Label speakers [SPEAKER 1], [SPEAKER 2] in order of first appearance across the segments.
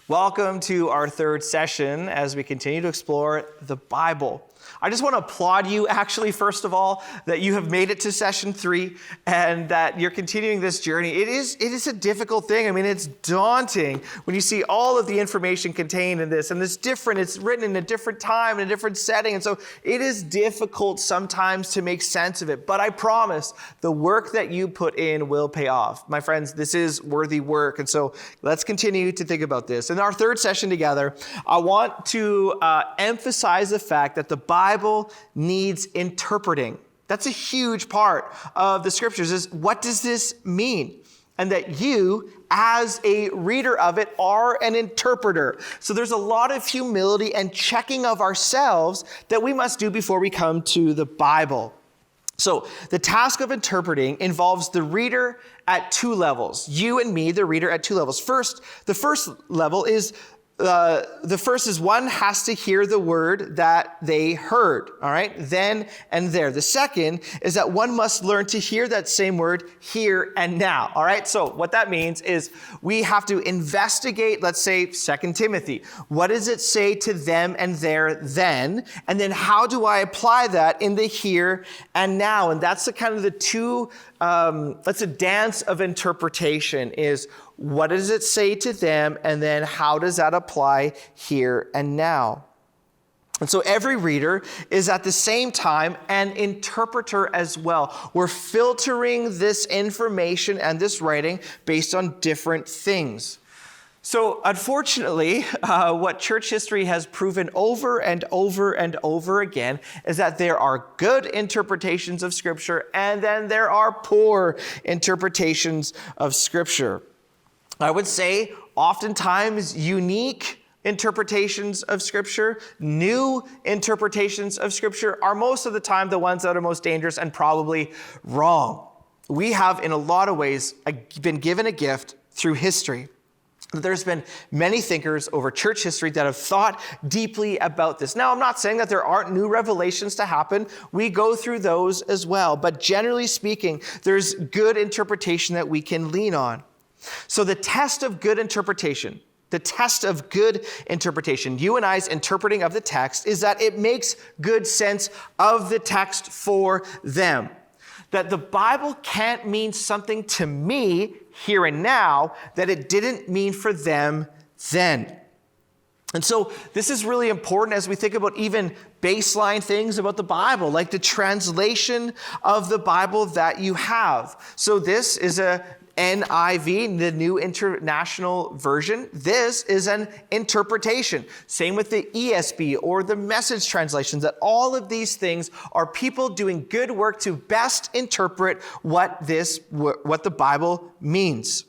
[SPEAKER 1] Welcome to our third session as we continue to explore the Bible. I just want to applaud you, actually, first of all, that you have made it to session 3 and that you're continuing this journey. It is a difficult thing. I mean, it's daunting when you see all of the information contained in this, and it's different. It's written in a different time, in a different setting, and so it is difficult sometimes to make sense of it. But I promise the work that you put in will pay off. My friends, this is worthy work, and so let's continue to think about this. In our third session together, I want to emphasize the fact that the Bible needs interpreting. That's a huge part of the scriptures, is what does this mean? And that you, as a reader of it, are an interpreter. So there's a lot of humility and checking of ourselves that we must do before we come to the Bible. So the task of interpreting involves the reader at 2 levels. You and me, the reader, at 2 levels. The first level is one has to hear the word that they heard, all right? Then and there. The second is that one must learn to hear that same word here and now, all right? So what that means is we have to investigate, let's say, 2 Timothy. What does it say to them and there then? And then how do I apply that in the here and now? And that's the kind of the two, that's a dance of interpretation is what does it say to them, and then how does that apply here and now? And so every reader is at the same time an interpreter as well. We're filtering this information and this writing based on different things. So unfortunately, what church history has proven over and over and over again is that there are good interpretations of Scripture, and then there are poor interpretations of Scripture. I would say oftentimes unique interpretations of Scripture, new interpretations of Scripture are most of the time the ones that are most dangerous and probably wrong. We have, in a lot of ways, been given a gift through history. There's been many thinkers over church history that have thought deeply about this. Now, I'm not saying that there aren't new revelations to happen. We go through those as well. But generally speaking, there's good interpretation that we can lean on. So the test of good interpretation, you and I's interpreting of the text, is that it makes good sense of the text for them. That the Bible can't mean something to me here and now that it didn't mean for them then. And so this is really important as we think about even baseline things about the Bible, like the translation of the Bible that you have. So this is a NIV, the New International Version. This is an interpretation. Same with the ESV or the Message translations, that all of these things are people doing good work to best interpret what the Bible means.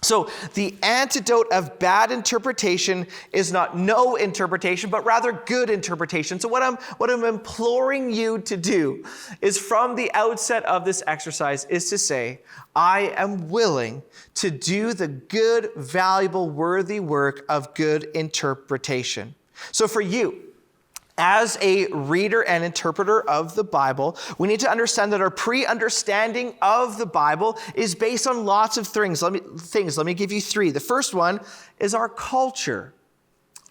[SPEAKER 1] So the antidote of bad interpretation is not no interpretation, but rather good interpretation. So what I'm imploring you to do is, from the outset of this exercise, is to say, I am willing to do the good, valuable, worthy work of good interpretation. So for you, as a reader and interpreter of the Bible, we need to understand that our pre-understanding of the Bible is based on lots of things. Let me give you 3. The first one is our culture.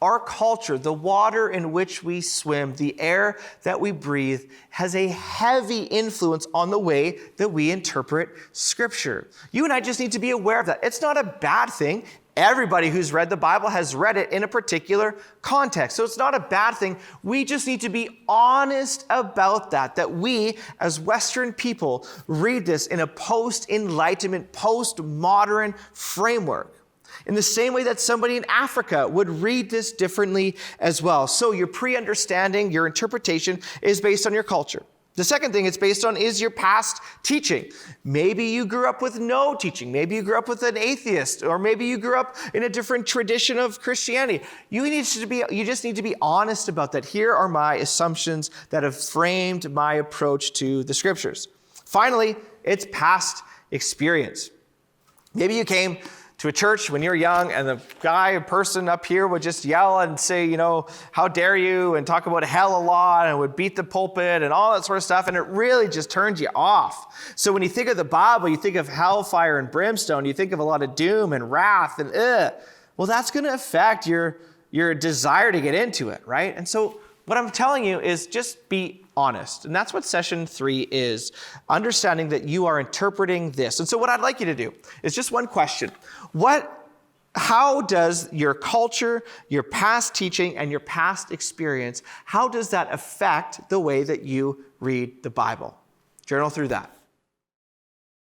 [SPEAKER 1] Our culture, the water in which we swim, the air that we breathe, has a heavy influence on the way that we interpret Scripture. You and I just need to be aware of that. It's not a bad thing. Everybody who's read the Bible has read it in a particular context. So it's not a bad thing. We just need to be honest about that we, as Western people, read this in a post-Enlightenment, post-modern framework. In the same way that somebody in Africa would read this differently as well. So your pre-understanding, your interpretation is based on your culture. The second thing it's based on is your past teaching. Maybe you grew up with no teaching. Maybe you grew up with an atheist, or maybe you grew up in a different tradition of Christianity. You just need to be honest about that. Here are my assumptions that have framed my approach to the Scriptures. Finally, it's past experience. Maybe you came to a church when you're young, and the person up here would just yell and say, how dare you, and talk about hell a lot, and would beat the pulpit and all that sort of stuff, and it really just turned you off. So when you think of the Bible, you think of hellfire and brimstone, you think of a lot of doom and wrath and well, that's going to affect your desire to get into it, right? And so what I'm telling you is just be honest. And that's what session 3 is, understanding that you are interpreting this. And so what I'd like you to do is just one question. How does your culture, your past teaching, and your past experience, how does that affect the way that you read the Bible? Journal through that.